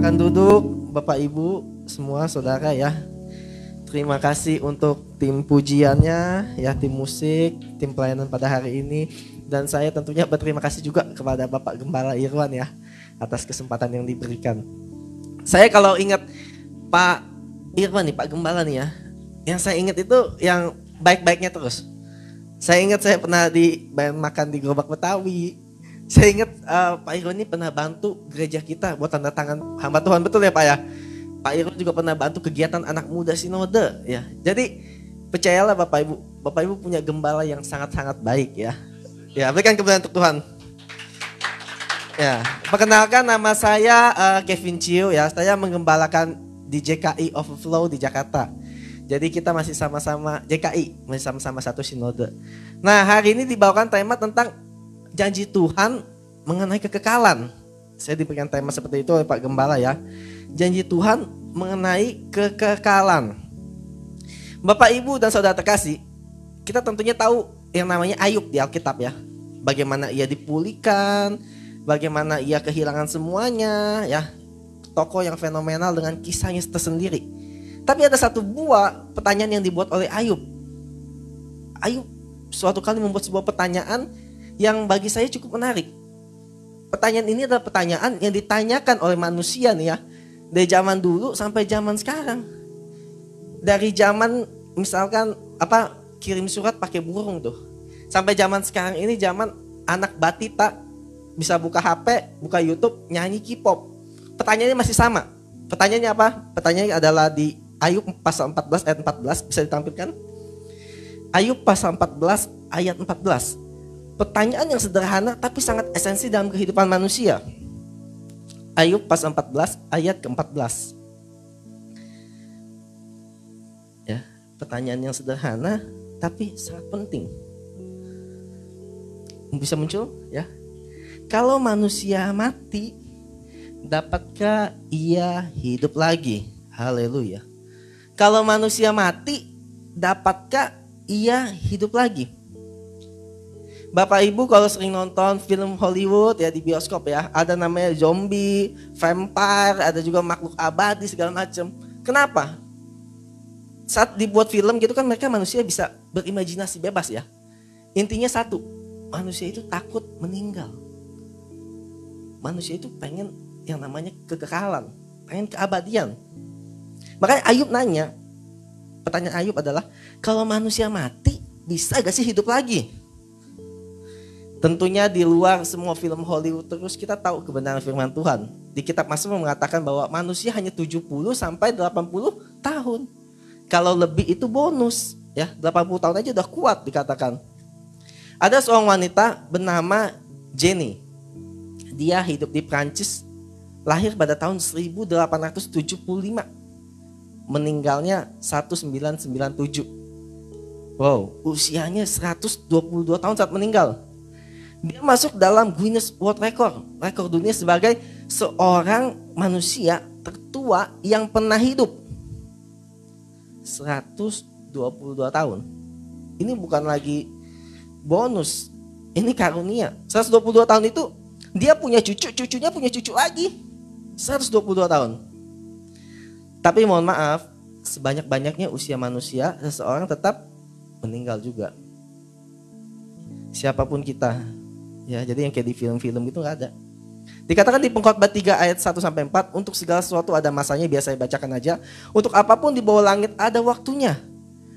Silakan duduk Bapak Ibu semua saudara ya. Terima kasih untuk tim pujiannya ya, tim musik, tim pelayanan pada hari ini. Dan saya tentunya berterima kasih juga kepada Bapak Gembala Irwan ya atas kesempatan yang diberikan. Saya kalau ingat Pak Irwan nih, Pak Gembala nih ya, yang saya ingat itu yang baik-baiknya terus. Saya ingat saya pernah makan di Gerobak Betawi. Saya ingat Pak Irwan ini pernah bantu gereja kita buat tanda tangan hamba Tuhan, betul ya Pak ya? Pak Irwan juga pernah bantu kegiatan anak muda sinode ya. Jadi percayalah Bapak Ibu punya gembala yang sangat-sangat baik ya. Ya, berikan kemuliaan untuk Tuhan. Ya, perkenalkan nama saya Kevin Chiu ya. Saya menggembalakan di JKI Overflow di Jakarta. Jadi kita masih sama-sama JKI, masih sama-sama satu sinode. Nah, hari ini dibawakan tema tentang janji Tuhan mengenai kekekalan. Saya diberikan tema seperti itu oleh Pak Gembala ya. Janji Tuhan mengenai kekekalan. Bapak, Ibu, dan saudara terkasih, kita tentunya tahu yang namanya Ayub di Alkitab ya. Bagaimana ia dipulihkan, bagaimana ia kehilangan semuanya ya. Tokoh yang fenomenal dengan kisahnya tersendiri. Tapi ada satu buah pertanyaan yang dibuat oleh Ayub. Ayub suatu kali membuat sebuah pertanyaan yang bagi saya cukup menarik. Pertanyaan ini adalah pertanyaan yang ditanyakan oleh manusia nih ya. Dari zaman dulu sampai zaman sekarang. Dari zaman misalkan kirim surat pakai burung tuh. Sampai zaman sekarang ini zaman anak batita bisa buka HP, buka YouTube, nyanyi K-pop. Pertanyaannya masih sama. Pertanyaannya apa? Pertanyaannya adalah di Ayub pasal 14 ayat 14, bisa ditampilkan? Ayub pasal 14 ayat 14. Pertanyaan yang sederhana tapi sangat esensi dalam kehidupan manusia. Ayub pasal 14 ayat ke-14. Ya, pertanyaan yang sederhana tapi sangat penting. Bisa muncul ya. Kalau manusia mati, dapatkah ia hidup lagi? Haleluya. Kalau manusia mati, dapatkah ia hidup lagi? Bapak Ibu kalau sering nonton film Hollywood ya di bioskop ya, ada namanya zombie, vampire, ada juga makhluk abadi segala macam. Kenapa? Saat dibuat film gitu kan mereka manusia bisa berimajinasi bebas ya. Intinya satu, manusia itu takut meninggal. Manusia itu pengen yang namanya kekekalan, pengen keabadian. Makanya Ayub nanya, pertanyaan Ayub adalah, kalau manusia mati bisa gak sih hidup lagi? Tentunya di luar semua film Hollywood terus kita tahu kebenaran firman Tuhan. Di kitab Mazmur mengatakan bahwa manusia hanya 70 sampai 80 tahun. Kalau lebih itu bonus ya, 80 tahun aja udah kuat dikatakan. Ada seorang wanita bernama Jenny. Dia hidup di Prancis, lahir pada tahun 1875. Meninggalnya 1997. Wow, usianya 122 tahun saat meninggal. Dia masuk dalam Guinness World Record, rekor dunia sebagai seorang manusia tertua yang pernah hidup. 122 tahun. Ini bukan lagi bonus, ini karunia. 122 tahun itu dia punya cucu, cucunya punya cucu lagi. 122 tahun. Tapi mohon maaf, sebanyak-banyaknya usia manusia, seseorang tetap meninggal juga. Siapapun kita. Ya, jadi yang kayak di film-film gitu gak ada. Dikatakan di Pengkhotbah 3 ayat 1 sampai 4, untuk segala sesuatu ada masanya, biasa saya bacakan aja. Untuk apapun di bawah langit ada waktunya.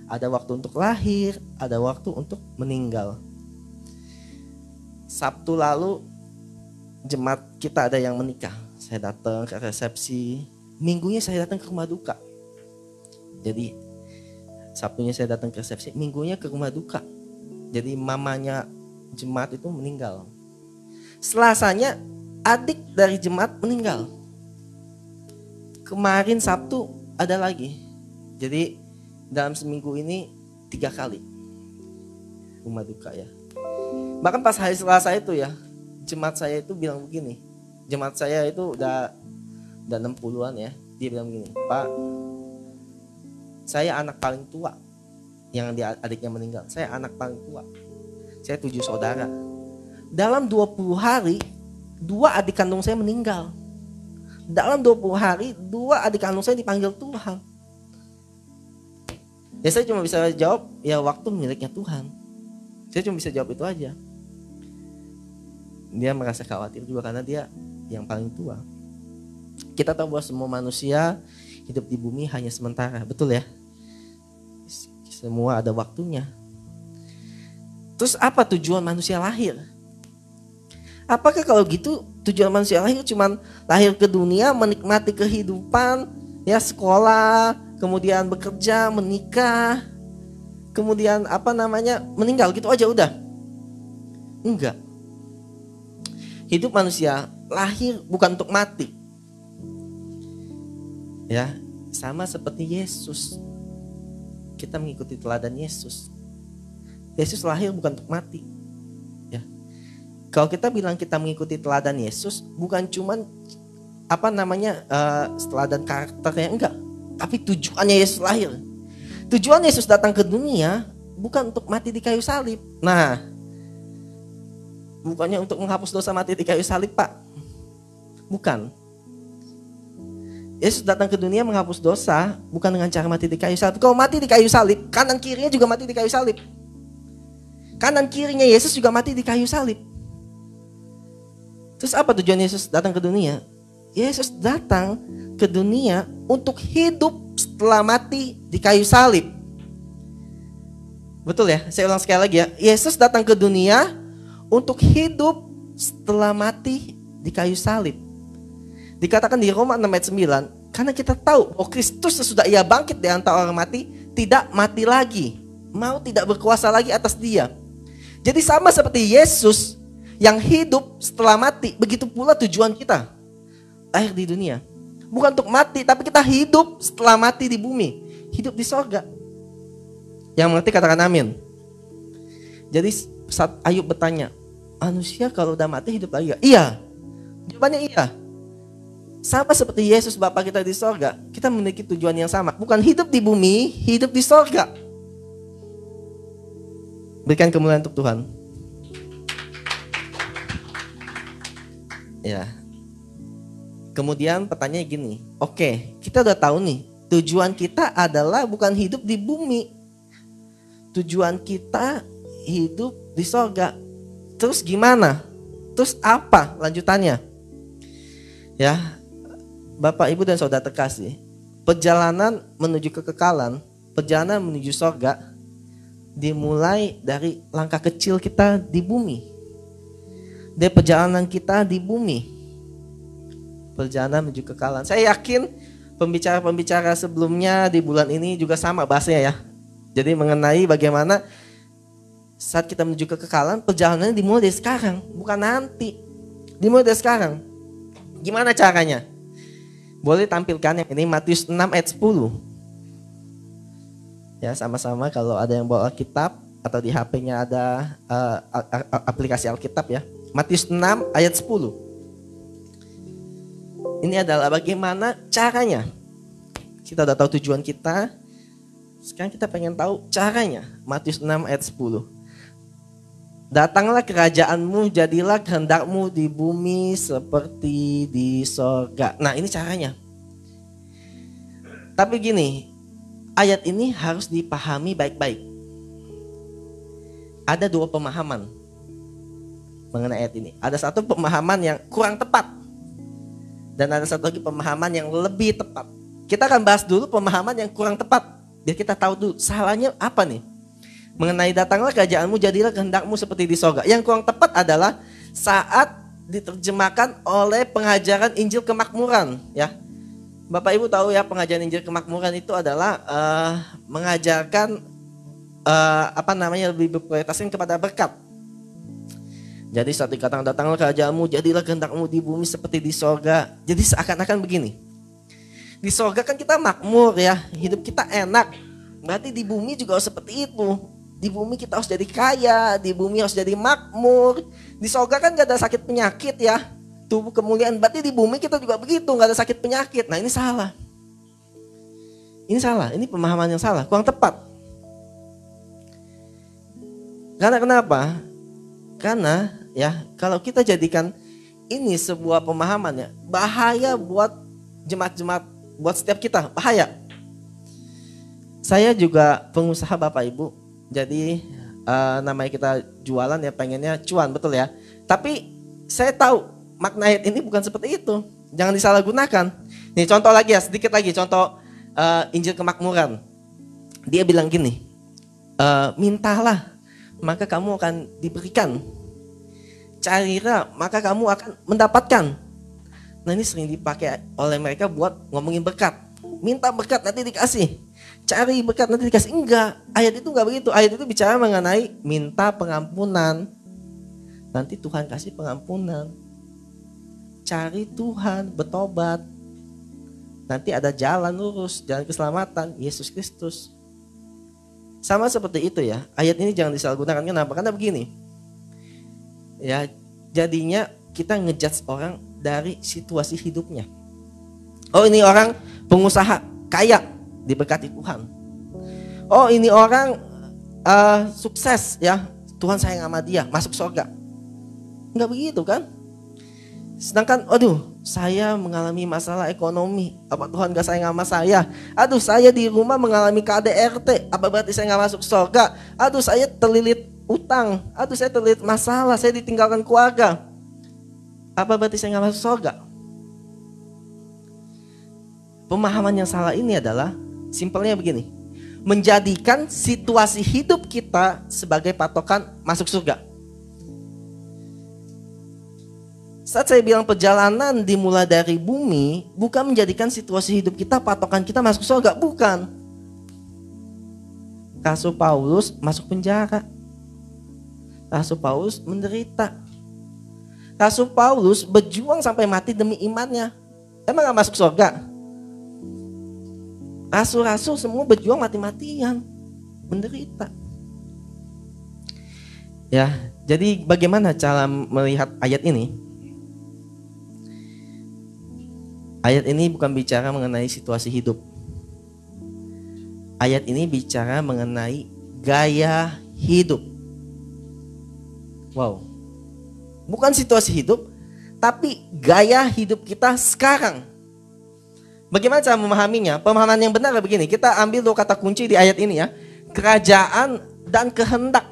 Ada waktu untuk lahir, ada waktu untuk meninggal. Sabtu lalu jemaat kita ada yang menikah. Saya datang ke resepsi. Minggunya saya datang ke rumah duka. Jadi Sabtunya saya datang ke resepsi, minggunya ke rumah duka. Jadi mamanya jemaat itu meninggal. Selasanya adik dari jemaat meninggal. Kemarin Sabtu ada lagi. Jadi dalam seminggu ini 3 kali rumah duka ya. Bahkan pas hari Selasa itu ya, jemaat saya itu bilang begini. Jemaat saya itu udah 60-an ya. Dia bilang begini, Pak, saya anak paling tua yang adiknya meninggal. Saya anak paling tua. Saya 7 saudara. Dalam 20 hari, 2 adik kandung saya meninggal. Dalam 20 hari 2 adik kandung saya dipanggil Tuhan. Ya saya cuma bisa jawab, ya waktu miliknya Tuhan. Saya cuma bisa jawab itu aja. Dia merasa khawatir juga karena dia yang paling tua. Kita tahu bahwa semua manusia hidup di bumi hanya sementara, betul ya? Semua ada waktunya. Terus apa tujuan manusia lahir? Apakah kalau gitu tujuan manusia lahir cuma lahir ke dunia, menikmati kehidupan, ya sekolah, kemudian bekerja, menikah, kemudian meninggal gitu aja udah? Enggak. Hidup manusia lahir bukan untuk mati. Ya, sama seperti Yesus. Kita mengikuti teladan Yesus. Yesus lahir bukan untuk mati. Ya. Kalau kita bilang kita mengikuti teladan Yesus, bukan cuman teladan karakternya, enggak. Tapi tujuannya Yesus lahir. Tujuan Yesus datang ke dunia bukan untuk mati di kayu salib. Nah, bukannya untuk menghapus dosa mati di kayu salib, Pak. Bukan. Yesus datang ke dunia menghapus dosa bukan dengan cara mati di kayu salib. Kalau mati di kayu salib, kanan kirinya juga mati di kayu salib. Kanan kirinya Yesus juga mati di kayu salib. Terus apa tujuan Yesus datang ke dunia? Yesus datang ke dunia untuk hidup setelah mati di kayu salib. Betul ya? Saya ulang sekali lagi ya. Yesus datang ke dunia untuk hidup setelah mati di kayu salib. Dikatakan di Roma 6 ayat 9, karena kita tahu bahwa Kristus sesudah ia bangkit di antara orang mati, tidak mati lagi. Maut tidak berkuasa lagi atas dia. Jadi sama seperti Yesus yang hidup setelah mati, begitu pula tujuan kita lahir di dunia. Bukan untuk mati, tapi kita hidup setelah mati di bumi. Hidup di sorga. Yang mengerti katakan amin. Jadi saat Ayub bertanya, manusia kalau udah mati hidup lagi gak? Iya. Jawabannya iya. Sama seperti Yesus Bapa kita di sorga, kita memiliki tujuan yang sama. Bukan hidup di bumi, hidup di sorga. Berikan kemuliaan untuk Tuhan. Ya. Kemudian pertanyaannya gini, oke, kita udah tahu nih, tujuan kita adalah bukan hidup di bumi. Tujuan kita hidup di sorga. Terus gimana? Terus apa lanjutannya? Ya, Bapak, Ibu, dan Saudara terkasih, perjalanan menuju kekekalan, perjalanan menuju sorga, dimulai dari langkah kecil kita di bumi. Dari perjalanan kita di bumi. Perjalanan menuju kekekalan. Saya yakin pembicara-pembicara sebelumnya di bulan ini juga sama bahasanya ya. Jadi mengenai bagaimana saat kita menuju kekekalan, perjalanannya dimulai dari sekarang, bukan nanti. Dimulai dari sekarang. Gimana caranya? Boleh tampilkan yang ini, Matius 6 ayat 10. Ya, sama-sama kalau ada yang bawa Alkitab atau di HP-nya ada aplikasi Alkitab ya. Matius 6 ayat 10. Ini adalah bagaimana caranya. Kita udah tahu tujuan kita. Sekarang kita pengen tahu caranya. Matius 6 ayat 10. Datanglah kerajaanmu, jadilah kehendakmu di bumi seperti di sorga. Nah, ini caranya. Tapi gini, ayat ini harus dipahami baik-baik. Ada dua pemahaman mengenai ayat ini. Ada satu pemahaman yang kurang tepat. Dan ada satu lagi pemahaman yang lebih tepat. Kita akan bahas dulu pemahaman yang kurang tepat. Biar kita tahu dulu salahnya apa nih. Mengenai datanglah kerajaanmu, jadilah kehendakmu seperti di sorga. Yang kurang tepat adalah saat diterjemahkan oleh pengajaran Injil Kemakmuran. Ya, Bapak Ibu tahu ya, pengajaran Injil Kemakmuran itu adalah mengajarkan lebih berprioritaskan kepada berkat. Jadi saat dikatakan datanglah kerajaanmu, jadilah kehendakmu di bumi seperti di sorga. Jadi seakan-akan begini. Di sorga kan kita makmur ya, hidup kita enak. Berarti di bumi juga harus seperti itu. Di bumi kita harus jadi kaya, di bumi harus jadi makmur. Di sorga kan gak ada sakit penyakit ya. Tubuh kemuliaan, berarti di bumi kita juga begitu, gak ada sakit penyakit. Nah, ini salah. Ini salah, ini pemahaman yang salah, kurang tepat. Karena kenapa? Karena ya, kalau kita jadikan ini sebuah pemahaman ya, bahaya buat jemaat-jemaat, buat setiap kita, bahaya. Saya juga pengusaha Bapak Ibu, jadi namanya kita jualan ya pengennya cuan, betul ya. Tapi saya tahu makna ayat ini bukan seperti itu, jangan disalahgunakan. Nih contoh lagi ya, sedikit lagi contoh Injil Kemakmuran. Dia bilang gini, mintalah maka kamu akan diberikan, carilah maka kamu akan mendapatkan. Nah ini sering dipakai oleh mereka buat ngomongin berkat. Minta berkat nanti dikasih, cari berkat nanti dikasih. Enggak, ayat itu enggak begitu. Ayat itu bicara mengenai minta pengampunan, nanti Tuhan kasih pengampunan. Cari Tuhan, bertobat, nanti ada jalan lurus, jalan keselamatan, Yesus Kristus. Sama seperti itu ya. Ayat ini jangan disalahgunakan. Kenapa? Karena begini. Ya, jadinya kita ngejudge orang dari situasi hidupnya. Oh, ini orang pengusaha kaya, diberkati Tuhan. Oh, ini orang sukses ya, Tuhan sayang sama dia, masuk surga. Enggak begitu kan? Sedangkan, aduh, saya mengalami masalah ekonomi, apa Tuhan gak sayang sama saya? Aduh, saya di rumah mengalami KDRT, apa berarti saya gak masuk surga? Aduh, saya terlilit utang, aduh saya terlilit masalah, saya ditinggalkan keluarga, apa berarti saya gak masuk surga? Pemahaman yang salah ini adalah simpelnya begini, menjadikan situasi hidup kita sebagai patokan masuk surga. Saat saya bilang perjalanan dimulai dari bumi, bukan menjadikan situasi hidup kita patokan kita masuk surga, bukan. Rasul Paulus masuk penjara, Rasul Paulus menderita, Rasul Paulus berjuang sampai mati demi imannya. Emang gak masuk surga? Rasul-rasul semua berjuang mati-matian, menderita. Ya, jadi bagaimana cara melihat ayat ini? Ayat ini bukan bicara mengenai situasi hidup. Ayat ini bicara mengenai gaya hidup. Wow. Bukan situasi hidup, tapi gaya hidup kita sekarang. Bagaimana cara memahaminya? Pemahaman yang benar begini. Kita ambil dua kata kunci di ayat ini ya. Kerajaan dan kehendak.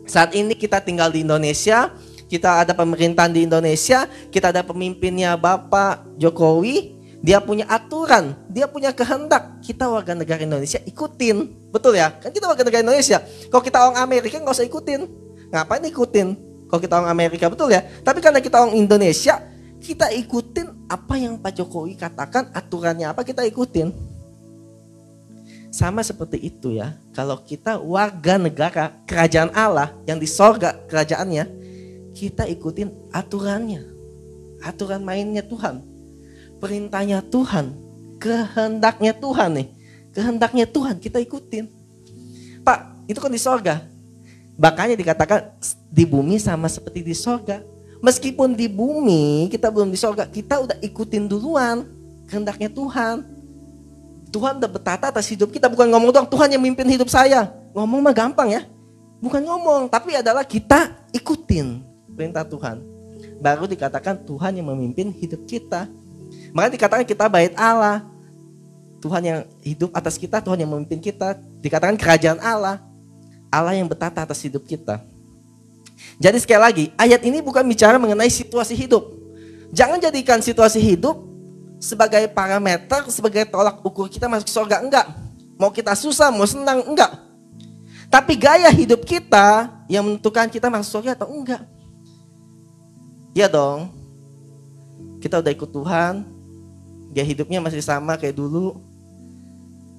Saat ini kita tinggal di Indonesia, kita ada pemerintahan di Indonesia, kita ada pemimpinnya Bapak Jokowi, dia punya aturan, dia punya kehendak. Kita warga negara Indonesia ikutin, betul ya? Kan kita warga negara Indonesia. Kalau kita orang Amerika nggak usah ikutin, ngapain ikutin? Kalau kita orang Amerika, betul ya? Tapi karena kita orang Indonesia, kita ikutin apa yang Pak Jokowi katakan, aturannya apa kita ikutin. Sama seperti itu ya, kalau kita warga negara kerajaan Allah yang di sorga kerajaannya, kita ikutin aturannya, aturan mainnya Tuhan, perintahnya Tuhan, kehendaknya Tuhan nih, kehendaknya Tuhan kita ikutin. Pak, itu kan di sorga, makanya dikatakan di bumi sama seperti di sorga. Meskipun di bumi kita belum di sorga, kita udah ikutin duluan kehendaknya Tuhan. Tuhan udah bertata atas hidup kita, bukan ngomong doang Tuhan yang mimpin hidup saya. Ngomong mah gampang ya, bukan ngomong, tapi adalah kita ikutin perintah Tuhan. Baru dikatakan Tuhan yang memimpin hidup kita. Maka dikatakan kita bait Allah. Tuhan yang hidup atas kita, Tuhan yang memimpin kita. Dikatakan kerajaan Allah. Allah yang bertata atas hidup kita. Jadi sekali lagi, ayat ini bukan bicara mengenai situasi hidup. Jangan jadikan situasi hidup sebagai parameter, sebagai tolak ukur kita masuk surga, enggak. Mau kita susah, mau senang, enggak. Tapi gaya hidup kita yang menentukan kita masuk surga atau enggak. Ya dong, kita udah ikut Tuhan, gaya hidupnya masih sama kayak dulu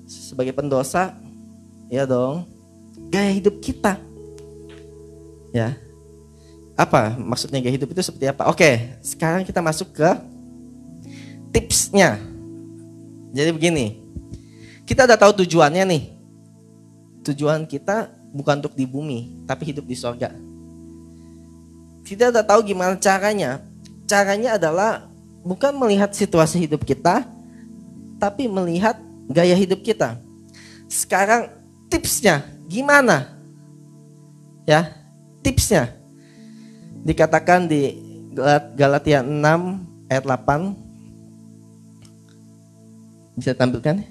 sebagai pendosa, ya dong, gaya hidup kita, ya. Apa maksudnya gaya hidup itu seperti apa? Oke, sekarang kita masuk ke tipsnya. Jadi begini, kita udah tahu tujuannya nih, tujuan kita bukan untuk di bumi, tapi hidup di surga. Kita udah tahu gimana caranya. Caranya adalah bukan melihat situasi hidup kita, tapi melihat gaya hidup kita. Sekarang tipsnya gimana? Ya, tipsnya dikatakan Galatia 6 ayat 8. Bisa tampilkan?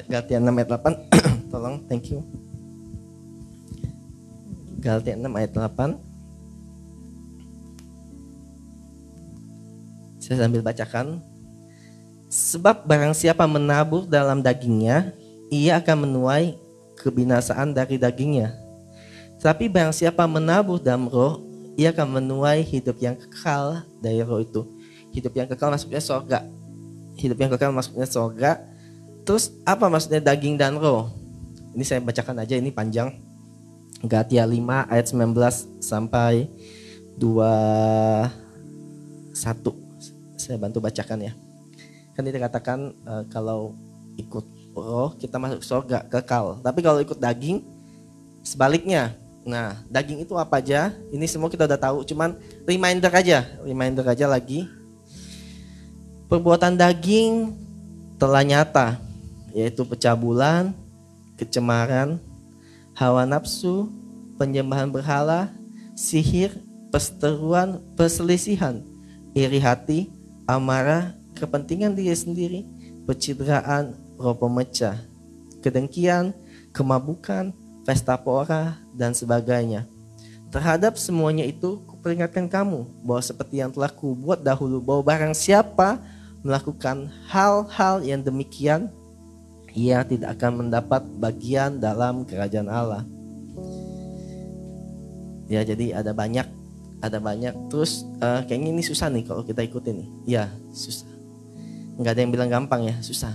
Galatia 6 ayat 8. Tolong, thank you. Galatia 6 ayat 8. Saya sambil bacakan. Sebab barang siapa menabur dalam dagingnya, ia akan menuai kebinasaan dari dagingnya. Tapi barang siapa menabur dalam roh, ia akan menuai hidup yang kekal dari roh itu. Hidup yang kekal maksudnya surga. Hidup yang kekal maksudnya surga. Terus apa maksudnya daging dan roh? Ini saya bacakan aja, ini panjang. Galatia 5 ayat 19 sampai 21. Saya bantu bacakan ya. Kan dikatakan kalau ikut roh kita masuk surga kekal. Tapi kalau ikut daging sebaliknya. Nah, daging itu apa aja? Ini semua kita udah tahu, cuman reminder aja lagi. Perbuatan daging telah nyata, yaitu pencabulan, kecemaran, hawa nafsu, penyembahan berhala, sihir, perseteruan, perselisihan, iri hati, amarah, kepentingan diri sendiri, pencitraan, roh pemecah, kedengkian, kemabukan, pesta pora, dan sebagainya. Terhadap semuanya itu kuperingatkan kamu bahwa seperti yang telah kubuat dahulu, bahwa barang siapa melakukan hal-hal yang demikian, ia tidak akan mendapat bagian dalam kerajaan Allah. Ya, jadi ada banyak. Terus kayaknya ini susah nih kalau kita ikutin nih. Ya, susah. Nggak ada yang bilang gampang ya, susah.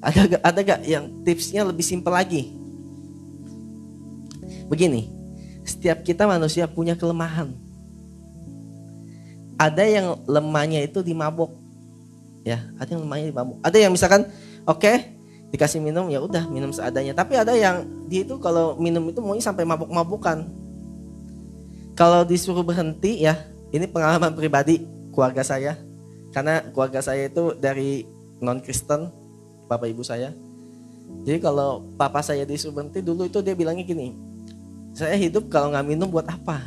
Ada gak yang tipsnya lebih simpel lagi? Begini, setiap kita manusia punya kelemahan. Ada yang lemahnya itu di mabok. Ya, ada yang lemahnya di mabok. Ada yang misalkan, oke, dikasih minum ya udah minum seadanya. Tapi ada yang dia itu kalau minum itu maunya sampai mabok-mabokan. Kalau disuruh berhenti ya, ini pengalaman pribadi keluarga saya. Karena keluarga saya itu dari non-Kristen, bapak ibu saya. Jadi kalau papa saya disuruh berhenti dulu itu dia bilangnya gini, saya hidup kalau nggak minum buat apa?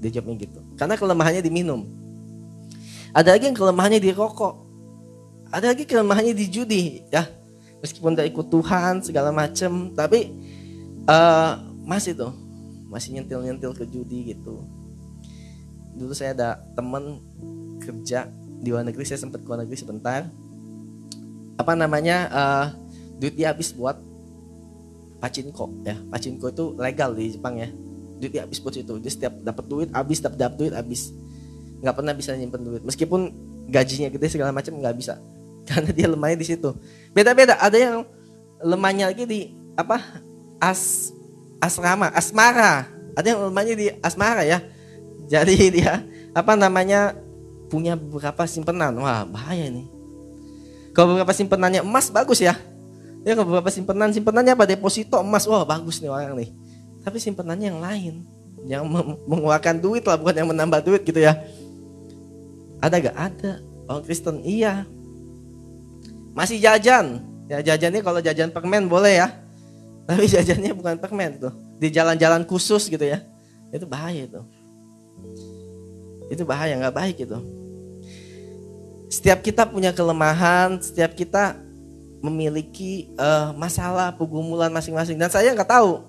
Dia jawabnya gitu. Karena kelemahannya di minum. Ada lagi yang kelemahannya di rokok. Ada lagi kelemahannya di judi. Ya, meskipun udah ikut Tuhan segala macem, tapi masih nyentil ke judi gitu. Dulu saya ada teman kerja di luar negeri, saya sempat keluar negeri sebentar. Duit dia habis buat pachinko ya. Pachinko itu legal di Jepang ya. Duit dia habis buat itu. Dia setiap dapat duit habis. Nggak pernah bisa nyimpen duit. Meskipun gajinya gede segala macam nggak bisa. Karena dia lemahnya di situ. Beda-beda. Ada yang lemahnya lagi di asmara. Ada yang lemahnya di asmara ya. Jadi dia punya beberapa simpenan. Wah, bahaya nih. Kalau beberapa simpenannya emas bagus ya. Ya kalau beberapa simpenannya apa? Deposito emas. Wah, bagus nih orang nih. Tapi simpenannya yang lain. Yang mengeluarkan duit lah, bukan yang menambah duit gitu ya. Ada gak? Ada. Orang Kristen iya. Masih jajan. Ya jajannya kalau jajan permen boleh ya. Tapi jajannya bukan permen tuh. Di jalan-jalan khusus gitu ya. Itu bahaya itu. Itu bahaya, gak baik itu. Setiap kita punya kelemahan, setiap kita memiliki masalah, pergumulan masing-masing. Dan saya nggak tahu,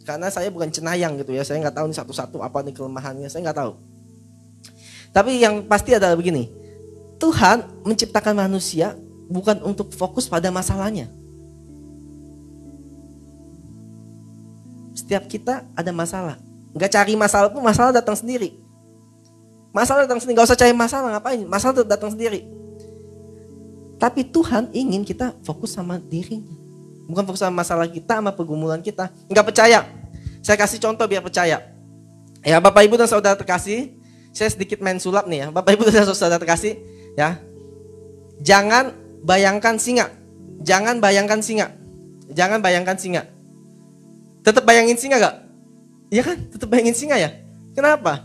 karena saya bukan cenayang gitu ya. Saya nggak tahu nih satu-satu apa nih kelemahannya, saya nggak tahu. Tapi yang pasti adalah begini, Tuhan menciptakan manusia bukan untuk fokus pada masalahnya. Setiap kita ada masalah, nggak cari masalah pun masalah datang sendiri. Masalah datang sendiri, gak usah cari masalah, ngapain? Masalah datang sendiri. Tapi Tuhan ingin kita fokus sama dirinya. Bukan fokus sama masalah kita, sama pergumulan kita. Gak percaya? Saya kasih contoh biar percaya. Ya Bapak Ibu dan Saudara terkasih, saya sedikit main sulap nih ya. Bapak Ibu dan Saudara terkasih, ya. Jangan bayangkan singa. Jangan bayangkan singa. Jangan bayangkan singa. Tetap bayangin singa gak? Iya kan? Tetap bayangin singa ya? Kenapa?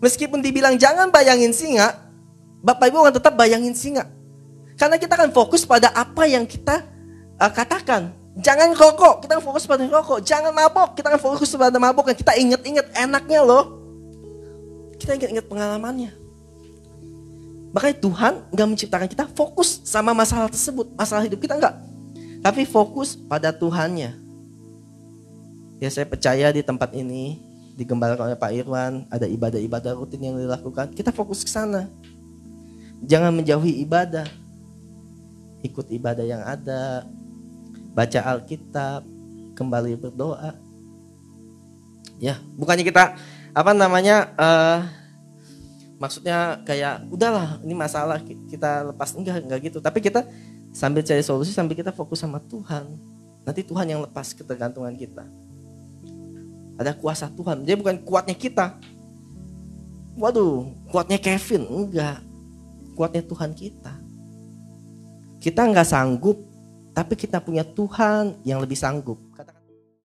Meskipun dibilang jangan bayangin singa, Bapak Ibu akan tetap bayangin singa. Karena kita akan fokus pada apa yang kita katakan. Jangan rokok, kita akan fokus pada rokok. Jangan mabok, kita akan fokus pada mabok. Yang kita ingat-ingat enaknya loh. Kita ingat-ingat pengalamannya. Makanya Tuhan gak menciptakan kita fokus sama masalah tersebut. Masalah hidup kita enggak. Tapi fokus pada Tuhannya. Ya saya percaya di tempat ini digembalakan oleh Pak Irwan, ada ibadah-ibadah rutin yang dilakukan. Kita fokus ke sana. Jangan menjauhi ibadah. Ikut ibadah yang ada, baca Alkitab, kembali berdoa. Ya, bukannya kita maksudnya kayak udahlah ini masalah kita lepas, enggak gitu. Tapi kita sambil cari solusi, sambil kita fokus sama Tuhan. Nanti Tuhan yang lepas ketergantungan kita. Ada kuasa Tuhan. Jadi bukan kuatnya kita. Waduh, kuatnya Kevin, enggak. Kuatnya Tuhan kita. Kita enggak sanggup, tapi kita punya Tuhan yang lebih sanggup. Katakan